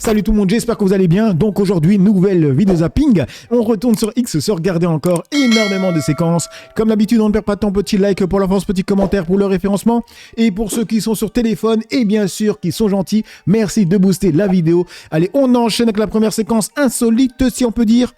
Salut tout le monde, j'espère que vous allez bien. Donc aujourd'hui, nouvelle vidéo zapping. On retourne sur X se regarder encore énormément de séquences. Comme d'habitude, on ne perd pas de temps, petit like pour l'avance, petit commentaire pour le référencement. Et pour ceux qui sont sur téléphone et bien sûr qui sont gentils, merci de booster la vidéo. Allez, on enchaîne avec la première séquence insolite, si on peut dire,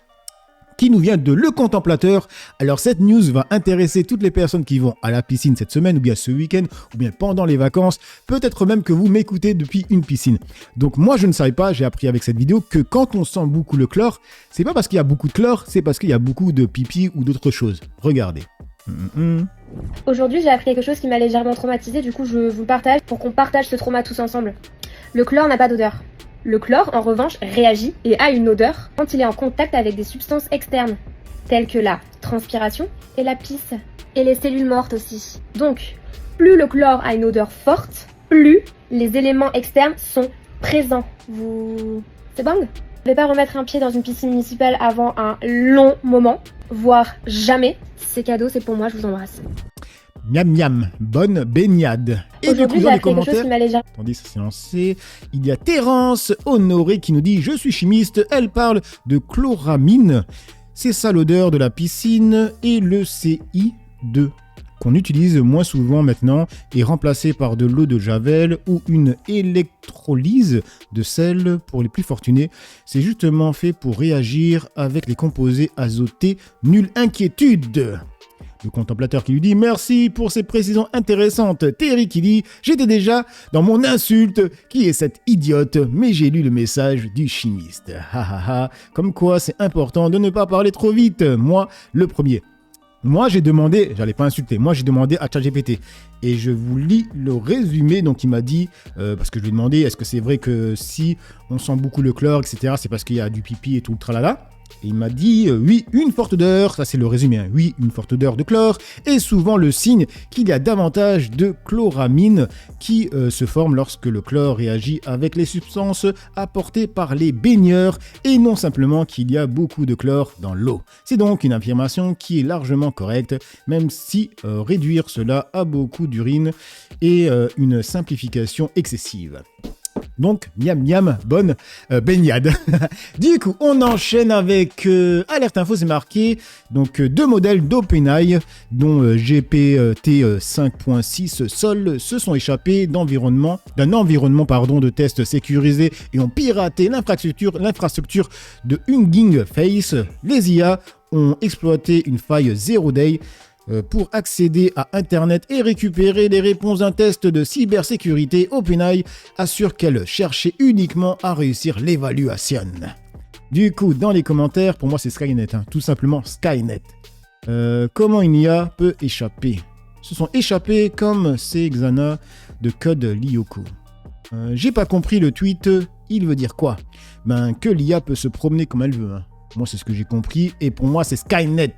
qui nous vient de Le Contemplateur. Alors cette news va intéresser toutes les personnes qui vont à la piscine cette semaine ou bien ce week-end ou bien pendant les vacances, peut-être même que vous m'écoutez depuis une piscine. Donc moi je ne savais pas, j'ai appris avec cette vidéo que quand on sent beaucoup le chlore, c'est pas parce qu'il y a beaucoup de chlore, c'est parce qu'il y a beaucoup de pipi ou d'autres choses. Regardez. Aujourd'hui j'ai appris quelque chose qui m'a légèrement traumatisée, du coup je vous le partage pour qu'on partage ce trauma tous ensemble. Le chlore n'a pas d'odeur. Le chlore, en revanche, réagit et a une odeur quand il est en contact avec des substances externes, telles que la transpiration et la pisse, et les cellules mortes aussi. Donc, plus le chlore a une odeur forte, plus les éléments externes sont présents. C'est bang ? Je vais pas remettre un pied dans une piscine municipale avant un long moment, voire jamais. C'est cadeau, c'est pour moi, je vous embrasse. Miam miam, bonne baignade. Et du coup, dans les commentaires, attendez, ça s'est lancé. Il y a Terence Honoré qui nous dit « Je suis chimiste ». Elle parle de chloramine. C'est ça l'odeur de la piscine. Et le CI2 qu'on utilise moins souvent maintenant est remplacé par de l'eau de javel ou une électrolyse de sel pour les plus fortunés. C'est justement fait pour réagir avec les composés azotés. Nulle inquiétude. Le contemplateur qui lui dit « Merci pour ces précisions intéressantes ». Terry qui dit « J'étais déjà dans mon insulte. Qui est cette idiote ? Mais j'ai lu le message du chimiste. » Ha ha ha. Comme quoi c'est important de ne pas parler trop vite. Moi, le premier. Moi, j'ai demandé, j'allais pas insulter, moi j'ai demandé à ChatGPT. Et je vous lis le résumé. Donc il m'a dit, parce que je lui ai demandé, est-ce que c'est vrai que si on sent beaucoup le chlore, etc., c'est parce qu'il y a du pipi et tout le tralala. Et il m'a dit, oui, une forte odeur, ça c'est le résumé, hein, oui, une forte odeur de chlore est souvent le signe qu'il y a davantage de chloramine qui se forme lorsque le chlore réagit avec les substances apportées par les baigneurs et non simplement qu'il y a beaucoup de chlore dans l'eau. C'est donc une affirmation qui est largement correcte, même si réduire cela à beaucoup d'urine est une simplification excessive. Donc, miam miam, bonne baignade. Du coup, on enchaîne avec Alerte Info, c'est marqué. Donc, deux modèles d'OpenAI, dont GPT 5.6 Sol, se sont échappés d'un environnement de test sécurisé et ont piraté l'infrastructure de Hugging Face. Les IA ont exploité une faille Zero Day pour accéder à Internet et récupérer les réponses d'un test de cybersécurité. OpenAI assure qu'elle cherchait uniquement à réussir l'évaluation. Du coup, dans les commentaires, pour moi c'est Skynet, hein, tout simplement Skynet. Comment une IA peut échapper ? Se sont échappés comme ces Xana de code Lyoko. J'ai pas compris le tweet, il veut dire quoi ? Que l'IA peut se promener comme elle veut. Hein. Moi c'est ce que j'ai compris et pour moi c'est Skynet.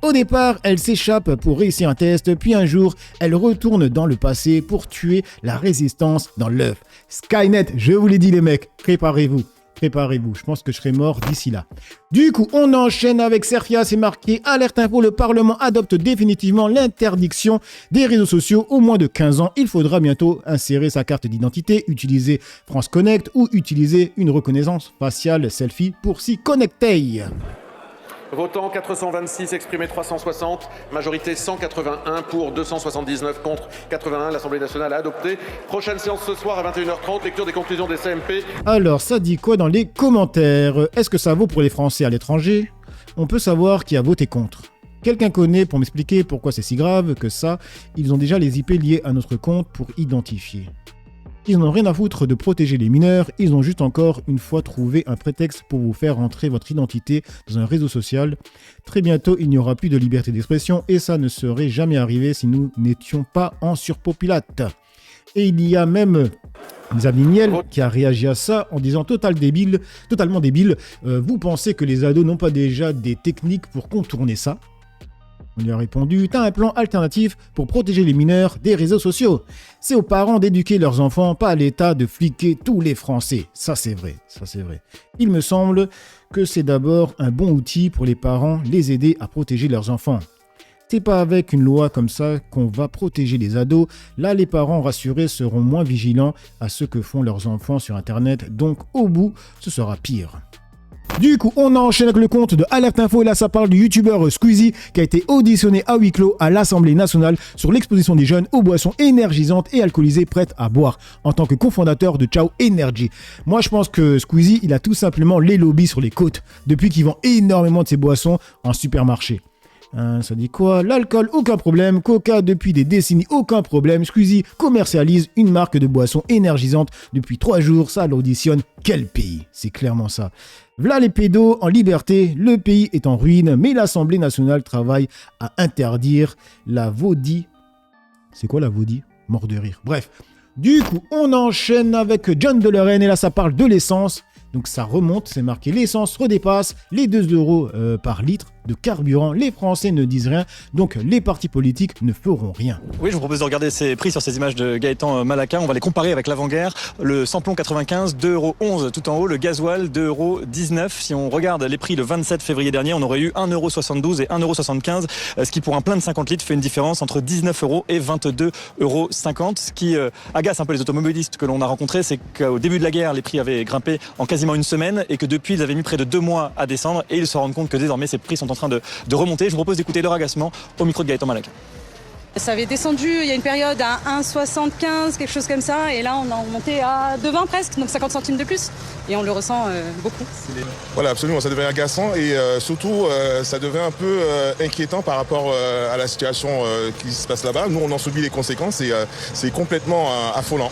Au départ, elle s'échappe pour réussir un test, puis un jour, elle retourne dans le passé pour tuer la résistance dans l'œuf. Skynet, je vous l'ai dit les mecs, préparez-vous, je pense que je serai mort d'ici là. Du coup, on enchaîne avec Serfia, c'est marqué « Alerte Info, le Parlement adopte définitivement l'interdiction des réseaux sociaux aux moins de 15 ans. Il faudra bientôt insérer sa carte d'identité, utiliser France Connect ou utiliser une reconnaissance faciale selfie pour s'y connecter. » Votant 426, exprimé 360, majorité 181 pour 279 contre 81. L'Assemblée nationale a adopté. Prochaine séance ce soir à 21h30, lecture des conclusions des CMP. Alors, ça dit quoi dans les commentaires ? Est-ce que ça vaut pour les Français à l'étranger ? On peut savoir qui a voté contre. Quelqu'un connaît pour m'expliquer pourquoi c'est si grave que ça ? Ils ont déjà les IP liés à notre compte pour identifier. Ils n'ont rien à foutre de protéger les mineurs, ils ont juste encore une fois trouvé un prétexte pour vous faire rentrer votre identité dans un réseau social. Très bientôt, il n'y aura plus de liberté d'expression et ça ne serait jamais arrivé si nous n'étions pas en surpopulate. Et il y a même Xavier Niel qui a réagi à ça en disant totalement débile, vous pensez que les ados n'ont pas déjà des techniques pour contourner ça ? On lui a répondu, t'as un plan alternatif pour protéger les mineurs des réseaux sociaux. C'est aux parents d'éduquer leurs enfants, pas à l'État de fliquer tous les Français. Ça c'est vrai. Il me semble que c'est d'abord un bon outil pour les parents, les aider à protéger leurs enfants. C'est pas avec une loi comme ça qu'on va protéger les ados. Là, les parents rassurés seront moins vigilants à ce que font leurs enfants sur Internet. Donc, au bout, ce sera pire. Du coup, on enchaîne avec le compte de Alerte Info et là, ça parle du youtubeur Squeezie qui a été auditionné à huis clos à l'Assemblée nationale sur l'exposition des jeunes aux boissons énergisantes et alcoolisées prêtes à boire en tant que cofondateur de Ciao Energy. Moi, je pense que Squeezie, il a tout simplement les lobbies sur les côtes depuis qu'il vend énormément de ses boissons en supermarché. Ça dit quoi? L'alcool, aucun problème. Coca, depuis des décennies, aucun problème. Squeezie commercialise une marque de boissons énergisantes depuis 3 jours. Ça l'auditionne. Quel pays? C'est clairement ça. V'là les pédos en liberté. Le pays est en ruine, mais l'Assemblée nationale travaille à interdire la vaudie. C'est quoi la vaudie? Mort de rire. Bref. Du coup, on enchaîne avec John Delorean et là, ça parle de l'essence. Donc ça remonte, c'est marqué, l'essence redépasse les 2 € par litre de carburant. Les Français ne disent rien, donc les partis politiques ne feront rien. Oui, je vous propose de regarder ces prix sur ces images de Gaëtan Malaka. On va les comparer avec l'avant-guerre. Le samplon 95, 2,11 € tout en haut. Le gasoil, 2,19 €. Si on regarde les prix le 27 février dernier, on aurait eu 1,72 € et 1,75 €, ce qui pour un plein de 50 litres fait une différence entre 19 € et 22,50 €. Ce qui agace un peu les automobilistes que l'on a rencontrés, c'est qu'au début de la guerre, les prix avaient grimpé en quasiment une semaine et que depuis, ils avaient mis près de 2 mois à descendre et ils se rendent compte que désormais, ces prix sont en train de remonter. Je vous propose d'écouter leur agacement au micro de Gaëtan Malaka. Ça avait descendu il y a une période à 1,75, quelque chose comme ça, et là on a remonté à 2,20 presque, donc 50 centimes de plus, et on le ressent beaucoup. Voilà, absolument, ça devient agaçant et surtout ça devient un peu inquiétant par rapport à la situation qui se passe là-bas. Nous on en subit les conséquences et c'est complètement affolant.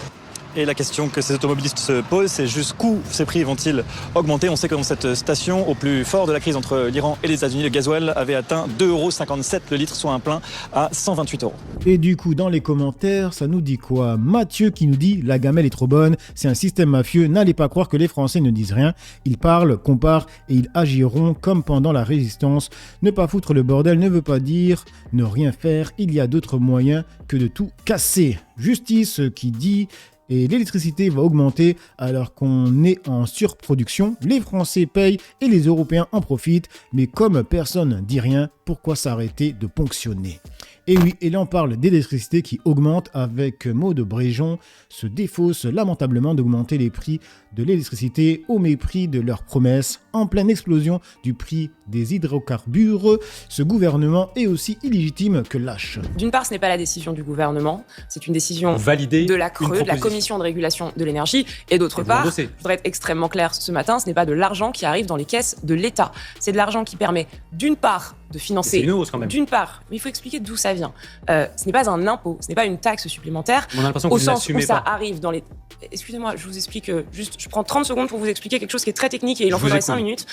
Et la question que ces automobilistes se posent, c'est jusqu'où ces prix vont-ils augmenter? On sait que dans cette station, au plus fort de la crise entre l'Iran et les États-Unis, le gasoil avait atteint 2,57 € le litre, soit un plein à 128 €. Et du coup, dans les commentaires, ça nous dit quoi? Mathieu qui nous dit « La gamelle est trop bonne, c'est un système mafieux, n'allez pas croire que les Français ne disent rien. Ils parlent, comparent et ils agiront comme pendant la résistance. Ne pas foutre le bordel ne veut pas dire ne rien faire, il y a d'autres moyens que de tout casser. » Justice qui dit... Et l'électricité va augmenter alors qu'on est en surproduction. Les Français payent et les Européens en profitent. Mais comme personne ne dit rien, pourquoi s'arrêter de ponctionner? Et oui, et là on parle d'électricité qui augmente avec Maud Bréjon se défausse lamentablement d'augmenter les prix de l'électricité au mépris de leurs promesses. En pleine explosion du prix des hydrocarbures, ce gouvernement est aussi illégitime que lâche. D'une part, ce n'est pas la décision du gouvernement, c'est une décision validée de la CRE, de la Commission de régulation de l'énergie. Et d'autre part, je voudrais être extrêmement clair ce matin, ce n'est pas de l'argent qui arrive dans les caisses de l'État. C'est de l'argent qui permet d'une part de financer, d'une part, mais il faut expliquer d'où ça vient. Ce n'est pas un impôt, ce n'est pas une taxe supplémentaire, au sens où ça arrive dans les... Excusez-moi, je vous explique juste, je prends 30 secondes pour vous expliquer quelque chose qui est très technique et il en faudrait 5 minutes.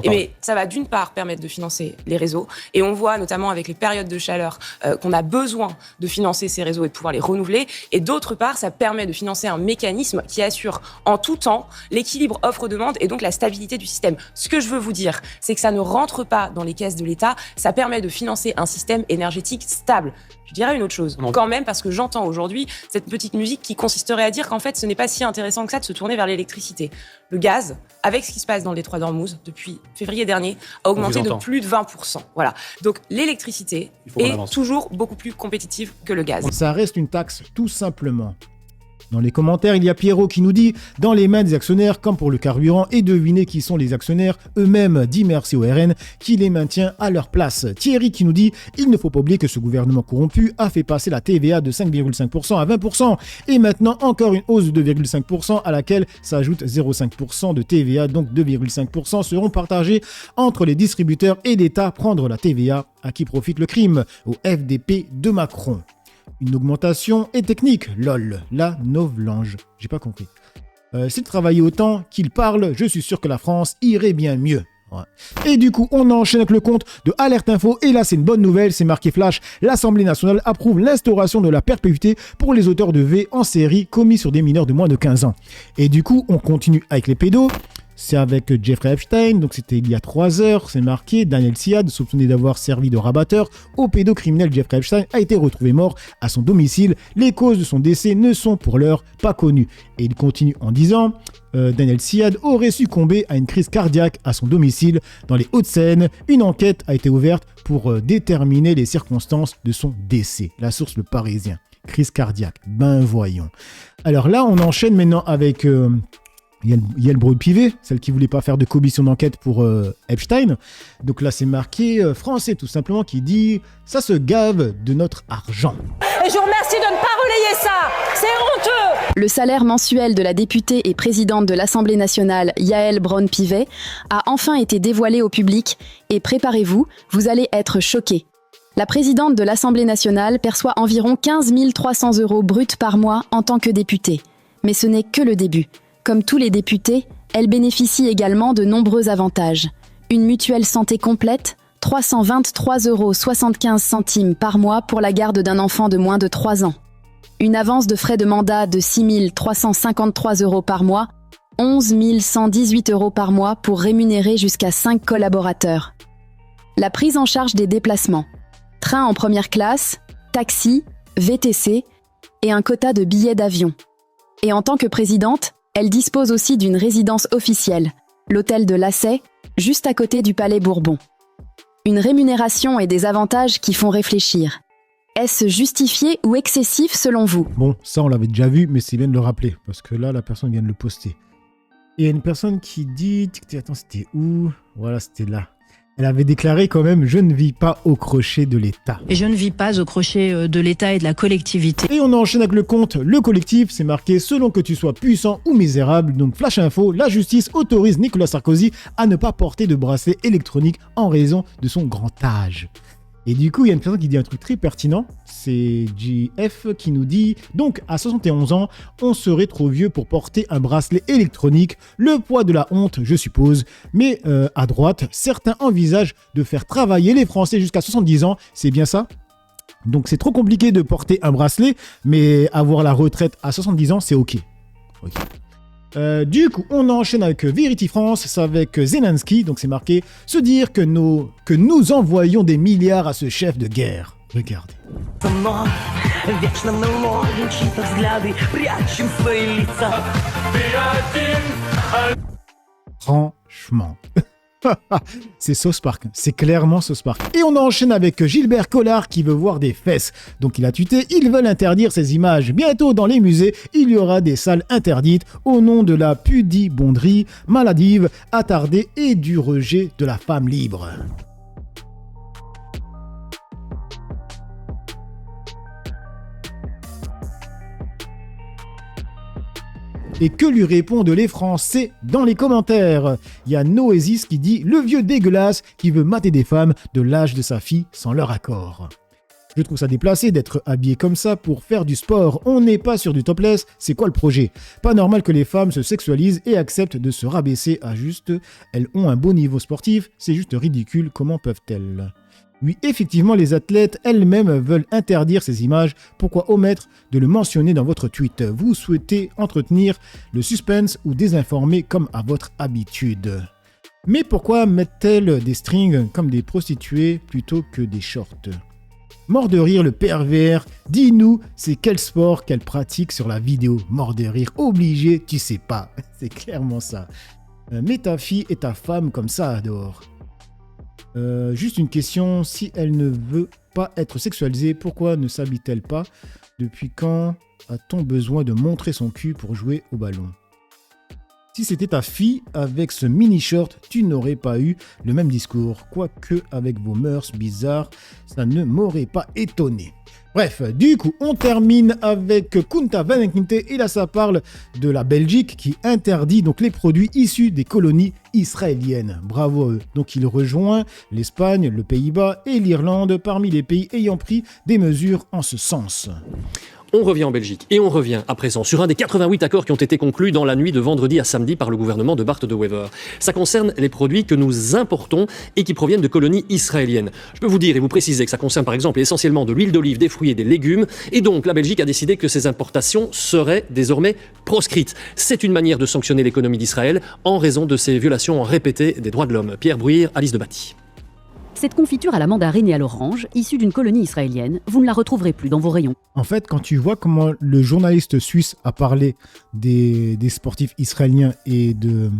Mais ça va d'une part permettre de financer les réseaux et on voit notamment avec les périodes de chaleur qu'on a besoin de financer ces réseaux et de pouvoir les renouveler, et d'autre part ça permet de financer un mécanisme qui assure en tout temps l'équilibre offre-demande et donc la stabilité du système. Ce que je veux vous dire, c'est que ça ne rentre pas dans les caisses de l'État, ça permet de financer un système énergétique stable. Je dirais une autre chose, quand même, parce que j'entends aujourd'hui cette petite musique qui consisterait à dire qu'en fait, ce n'est pas si intéressant que ça de se tourner vers l'électricité. Le gaz, avec ce qui se passe dans le détroit d'Ormuz depuis février dernier, a augmenté de plus de 20%. Voilà. Donc l'électricité est toujours beaucoup plus compétitive que le gaz. Ça reste une taxe, tout simplement. Dans les commentaires, il y a Pierrot qui nous dit « Dans les mains des actionnaires, comme pour le carburant, et devinez qui sont les actionnaires eux-mêmes, dit merci au RN, qui les maintient à leur place. » Thierry qui nous dit « Il ne faut pas oublier que ce gouvernement corrompu a fait passer la TVA de 5,5% à 20%, et maintenant encore une hausse de 2,5% à laquelle s'ajoute 0,5% de TVA, donc 2,5% seront partagés entre les distributeurs et l'État. Prendre la TVA, à qui profite le crime? Au FDP de Macron. Une augmentation est technique, lol, la novlange. J'ai pas compris. S'il travaillait autant qu'il parle, je suis sûr que la France irait bien mieux. Ouais. Et du coup, on enchaîne avec le compte de Alerte Info. Et là, c'est une bonne nouvelle, c'est marqué flash. L'Assemblée nationale approuve l'instauration de la perpétuité pour les auteurs de V en série commis sur des mineurs de moins de 15 ans. Et du coup, on continue avec les pédos. c'est avec Jeffrey Epstein, donc c'était il y a 3 heures, c'est marqué, Daniel Siad, soupçonné d'avoir servi de rabatteur au pédocriminel Jeffrey Epstein, a été retrouvé mort à son domicile. Les causes de son décès ne sont pour l'heure pas connues. Et il continue en disant, Daniel Siad aurait succombé à une crise cardiaque à son domicile dans les Hauts-de-Seine. Une enquête a été ouverte pour déterminer les circonstances de son décès. La source, Le Parisien. Crise cardiaque, ben voyons. Alors là, on enchaîne maintenant avec Yael Braun-Pivet, celle qui voulait pas faire de commission d'enquête pour Epstein. Donc là, c'est marqué français tout simplement qui dit « Ça se gave de notre argent ». Et je vous remercie de ne pas relayer ça, c'est honteux. Le salaire mensuel de la députée et présidente de l'Assemblée nationale, Yael Braun-Pivet, a enfin été dévoilé au public et préparez-vous, vous allez être choqués. La présidente de l'Assemblée nationale perçoit environ 15 300 € bruts par mois en tant que députée. Mais ce n'est que le début. Comme tous les députés, elle bénéficie également de nombreux avantages. Une mutuelle santé complète, 323,75 € par mois pour la garde d'un enfant de moins de 3 ans. Une avance de frais de mandat de 6 353 € par mois, 11 118 € par mois pour rémunérer jusqu'à 5 collaborateurs. La prise en charge des déplacements. Train en première classe, taxi, VTC et un quota de billets d'avion. Et en tant que présidente, elle dispose aussi d'une résidence officielle, l'hôtel de Lassay, juste à côté du Palais Bourbon. Une rémunération et des avantages qui font réfléchir. Est-ce justifié ou excessif selon vous ? Bon, ça on l'avait déjà vu, mais c'est bien de le rappeler, parce que là, la personne vient de le poster. Et il y a une personne qui dit... Attends, c'était où ? Voilà, c'était là. Elle avait déclaré quand même « Je ne vis pas au crochet de l'État ». Et je ne vis pas au crochet de l'État et de la collectivité. Et on enchaîne avec le compte Le Collectif, c'est marqué « Selon que tu sois puissant ou misérable ». Donc flash info, la justice autorise Nicolas Sarkozy à ne pas porter de bracelet électronique en raison de son grand âge. Et du coup, il y a une personne qui dit un truc très pertinent, c'est JF qui nous dit « Donc, à 71 ans, on serait trop vieux pour porter un bracelet électronique, le poids de la honte, je suppose. Mais à droite, certains envisagent de faire travailler les Français jusqu'à 70 ans, c'est bien ça ? Donc, c'est trop compliqué de porter un bracelet, mais avoir la retraite à 70 ans, c'est ok. Du coup, on enchaîne avec Verity France, c'est avec Zelensky, donc c'est marqué « Se dire que nous envoyons des milliards à ce chef de guerre ». Regardez. Franchement. C'est South Park, c'est clairement South Park. Et on enchaîne avec Gilbert Collard qui veut voir des fesses. Donc il a tweeté, ils veulent interdire ces images. Bientôt dans les musées, il y aura des salles interdites au nom de la pudibonderie maladive, attardée et du rejet de la femme libre. Et que lui répondent les Français dans les commentaires ? Il y a Noésis qui dit « Le vieux dégueulasse qui veut mater des femmes de l'âge de sa fille sans leur accord ». Je trouve ça déplacé d'être habillé comme ça pour faire du sport. On n'est pas sur du topless, c'est quoi le projet ? Pas normal que les femmes se sexualisent et acceptent de se rabaisser à juste. Elles ont un beau niveau sportif, c'est juste ridicule, comment peuvent-elles ? Oui, effectivement, les athlètes elles-mêmes veulent interdire ces images. Pourquoi omettre de le mentionner dans votre tweet ? Vous souhaitez entretenir le suspense ou désinformer comme à votre habitude. Mais pourquoi mettent-elles des strings comme des prostituées plutôt que des shorts ? Mort de rire, le pervers, dis-nous, c'est quel sport qu'elle pratique sur la vidéo ? Mort de rire, obligé, tu sais pas. C'est clairement ça. Mets ta fille et ta femme comme ça dehors. Juste une question, si elle ne veut pas être sexualisée, pourquoi ne s'habille-t-elle pas ? Depuis quand a-t-on besoin de montrer son cul pour jouer au ballon ? Si c'était ta fille avec ce mini-short, tu n'aurais pas eu le même discours. Quoique avec vos mœurs bizarres, ça ne m'aurait pas étonné. Bref, du coup, on termine avec Kunta Wannekinte et là ça parle de la Belgique qui interdit donc les produits issus des colonies israéliennes. Bravo à eux. Donc il rejoint l'Espagne, le Pays-Bas et l'Irlande parmi les pays ayant pris des mesures en ce sens. On revient en Belgique et on revient à présent sur un des 88 accords qui ont été conclus dans la nuit de vendredi à samedi par le gouvernement de Bart De Wever. Ça concerne les produits que nous importons et qui proviennent de colonies israéliennes. Je peux vous dire et vous préciser que ça concerne par exemple essentiellement de l'huile d'olive, des fruits et des légumes. Et donc la Belgique a décidé que ces importations seraient désormais proscrites. C'est une manière de sanctionner l'économie d'Israël en raison de ces violations répétées des droits de l'homme. Pierre Bruyère, Alice de Batty. Cette confiture à la mandarine et à l'orange, issue d'une colonie israélienne, vous ne la retrouverez plus dans vos rayons. En fait, quand tu vois comment le journaliste suisse a parlé des sportifs israéliens et de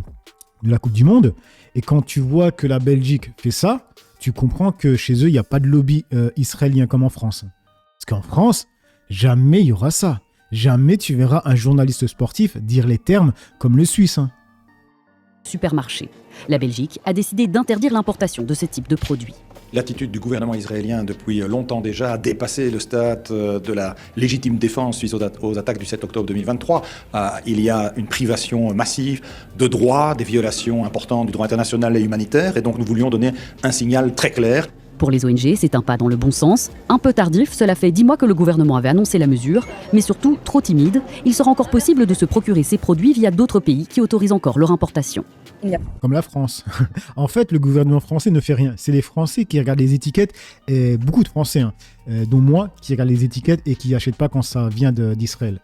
la Coupe du Monde, et quand tu vois que la Belgique fait ça, tu comprends que chez eux, il n'y a pas de lobby israélien comme en France. Parce qu'en France, jamais il y aura ça. Jamais tu verras un journaliste sportif dire les termes comme le Suisse. Supermarché. La Belgique a décidé d'interdire l'importation de ce type de produits. L'attitude du gouvernement israélien depuis longtemps déjà a dépassé le stade de la légitime défense suite aux attaques du 7 octobre 2023. Il y a une privation massive de droits, des violations importantes du droit international et humanitaire, et donc nous voulions donner un signal très clair. Pour les ONG, c'est un pas dans le bon sens. Un peu tardif, cela fait 10 mois que le gouvernement avait annoncé la mesure, mais surtout trop timide. Il sera encore possible de se procurer ces produits via d'autres pays qui autorisent encore leur importation. Comme la France. En fait, le gouvernement français ne fait rien. C'est les Français qui regardent les étiquettes, et beaucoup de Français, dont moi, qui regardent les étiquettes et qui n'achètent pas quand ça vient d'Israël.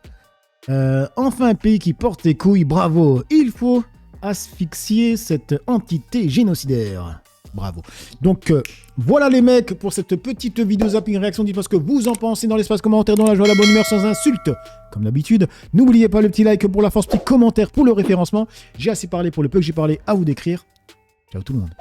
Enfin, un pays qui porte les couilles, bravo. Il faut asphyxier cette entité génocidaire. Bravo. Donc, voilà les mecs pour cette petite vidéo zapping réaction. Dites-moi ce que vous en pensez dans l'espace commentaire, dans la joie, la bonne humeur, sans insulte. Comme d'habitude, n'oubliez pas le petit like pour la force, petit commentaire pour le référencement. J'ai assez parlé pour le peu que j'ai parlé, à vous d'écrire. Ciao tout le monde.